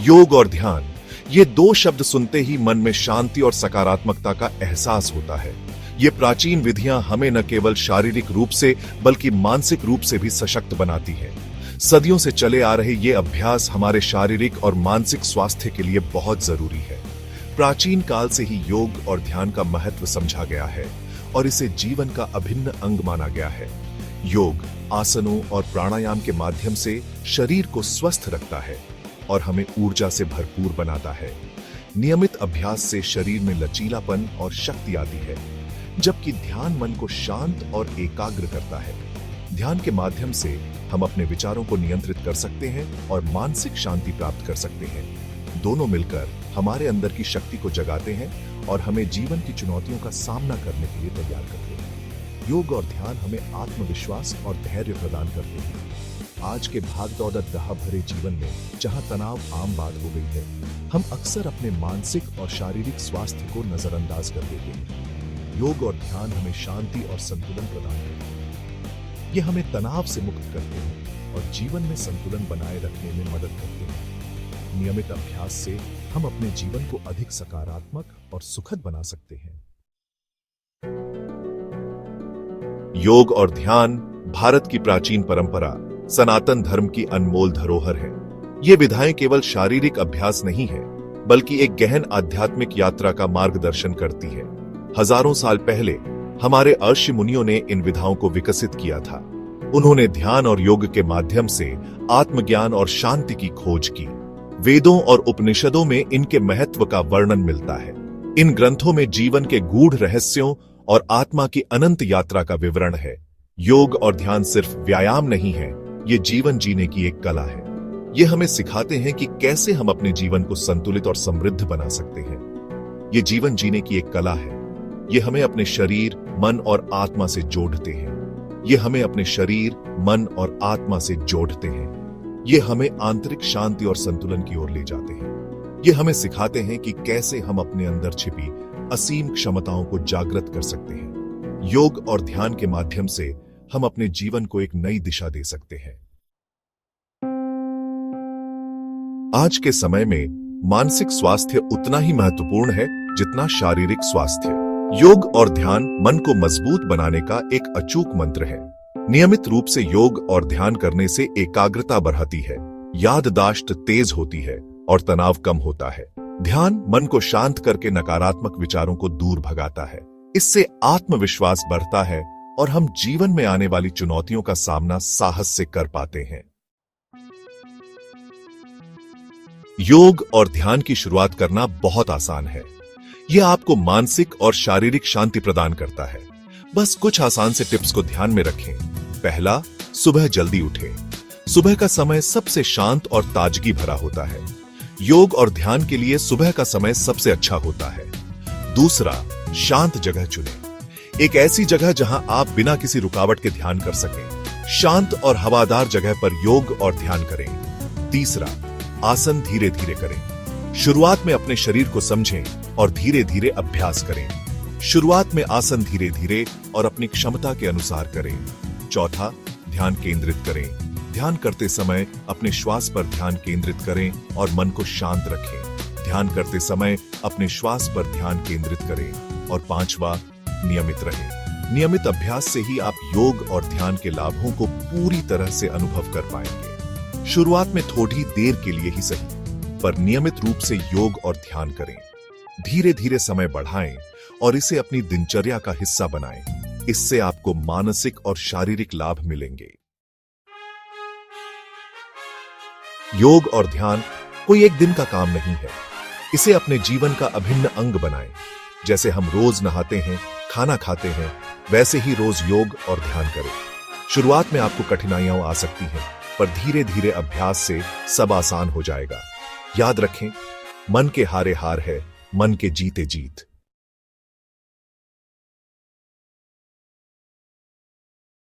योग और ध्यान, ये दो शब्द सुनते ही मन में शांति और सकारात्मकता का एहसास होता है। ये प्राचीन विधियां हमें न केवल शारीरिक रूप से बल्कि मानसिक रूप से भी सशक्त बनाती हैं। सदियों से चले आ रहे ये अभ्यास हमारे शारीरिक और मानसिक स्वास्थ्य के लिए बहुत जरूरी है। प्राचीन काल से ही योग और ध्यान का महत्व समझा गया है और इसे जीवन का अभिन्न अंग माना गया है। योग आसनों और प्राणायाम के माध्यम से शरीर को स्वस्थ रखता है और हमें ऊर्जा से भरपूर बनाता है। नियमित अभ्यास से शरीर में लचीलापन और शक्ति आती है, जबकि ध्यान मन को शांत और एकाग्र करता है। ध्यान के माध्यम से हम अपने विचारों को नियंत्रित कर सकते हैं और मानसिक शांति प्राप्त कर सकते हैं। दोनों मिलकर हमारे अंदर की शक्ति को जगाते हैं और हमें जीवन की चुनौतियों का सामना करने के लिए तैयार करते हैं। योग और ध्यान हमें आत्मविश्वास और धैर्य प्रदान करते हैं। आज के भागदौड़ भरे जीवन में जहां तनाव आम बात हो गई है, हम अक्सर अपने मानसिक और शारीरिक स्वास्थ्य को नजरअंदाज कर देते हैं। योग और ध्यान हमें शांति और संतुलन प्रदान करते हैं। ये हमें तनाव से मुक्त करते हैं और जीवन में संतुलन बनाए रखने में मदद करते हैं। नियमित अभ्यास से हम अपने जीवन को अधिक सकारात्मक और सुखद बना सकते हैं। योग और ध्यान भारत की प्राचीन परंपरा, सनातन धर्म की अनमोल धरोहर है। ये विधाएं केवल शारीरिक अभ्यास नहीं है, बल्कि एक गहन आध्यात्मिक यात्रा का मार्गदर्शन करती है। हजारों साल पहले हमारे ऋषि मुनियों ने इन विधाओं को विकसित किया था। उन्होंने ध्यान और योग के माध्यम से आत्मज्ञान और शांति की खोज की। वेदों और उपनिषदों में इनके महत्व का वर्णन मिलता है। इन ग्रंथों में जीवन के गूढ़ रहस्यों और आत्मा की अनंत यात्रा का विवरण है। योग और ध्यान सिर्फ व्यायाम नहीं है, ये जीवन जीने की एक कला है। ये हमें सिखाते हैं कि कैसे हम अपने जीवन को संतुलित और समृद्ध बना सकते हैं। ये जीवन जीने की एक कला है। ये हमें अपने शरीर, मन और आत्मा से जोड़ते हैं। ये हमें अपने शरीर, मन और आत्मा से जोड़ते हैं। ये हमें आंतरिक शांति और संतुलन की ओर ले जाते हैं। ये हमें सिखाते हैं कि कैसे हम अपने अंदर छिपी असीम क्षमताओं को जागृत कर सकते हैं। योग और ध्यान के माध्यम से हम अपने जीवन को एक नई दिशा दे सकते हैं। आज के समय में मानसिक स्वास्थ्य उतना ही महत्वपूर्ण है जितना शारीरिक स्वास्थ्य। योग और ध्यान मन को मजबूत बनाने का एक अचूक मंत्र है। नियमित रूप से योग और ध्यान करने से एकाग्रता बढ़ती है, याददाश्त तेज होती है और तनाव कम होता है। ध्यान मन को शांत करके नकारात्मक विचारों को दूर भगाता है। इससे आत्मविश्वास बढ़ता है और हम जीवन में आने वाली चुनौतियों का सामना साहस से कर पाते हैं। योग और ध्यान की शुरुआत करना बहुत आसान है। यह आपको मानसिक और शारीरिक शांति प्रदान करता है। बस कुछ आसान से टिप्स को ध्यान में रखें। पहला, सुबह जल्दी उठें। सुबह का समय सबसे शांत और ताजगी भरा होता है। योग और ध्यान के लिए सुबह का समय सबसे अच्छा होता है। दूसरा, शांत जगह चुनें। एक ऐसी जगह जहां आप बिना किसी रुकावट के ध्यान कर सकें। शांत और हवादार जगह पर योग और ध्यान करें। तीसरा, आसन धीरे धीरे करें। शुरुआत में अपने शरीर को समझें और धीरे धीरे अभ्यास करें। शुरुआत में आसन धीरे धीरे और अपनी क्षमता के अनुसार करें। चौथा, ध्यान केंद्रित करें। ध्यान करते समय अपने श्वास पर ध्यान केंद्रित करें और मन को शांत रखें। ध्यान करते समय अपने श्वास पर ध्यान केंद्रित करें। और पांचवा, नियमित रहें। नियमित अभ्यास से ही आप योग और ध्यान के लाभों को पूरी तरह से अनुभव कर पाएंगे। शुरुआत में थोड़ी देर के लिए ही सही, पर नियमित रूप से योग और ध्यान करें। धीरे धीरे समय बढ़ाएं और इसे अपनी दिनचर्या का हिस्सा बनाएं। इससे आपको मानसिक और शारीरिक लाभ मिलेंगे। योग और ध्यान कोई एक दिन का काम नहीं है। इसे अपने जीवन का अभिन्न अंग बनाएं। जैसे हम रोज नहाते हैं, खाना खाते हैं, वैसे ही रोज योग और ध्यान करें। शुरुआत में आपको कठिनाइयां आ सकती हैं, पर धीरे धीरे अभ्यास से सब आसान हो जाएगा। याद रखें, मन के हारे हार है, मन के जीते जीत।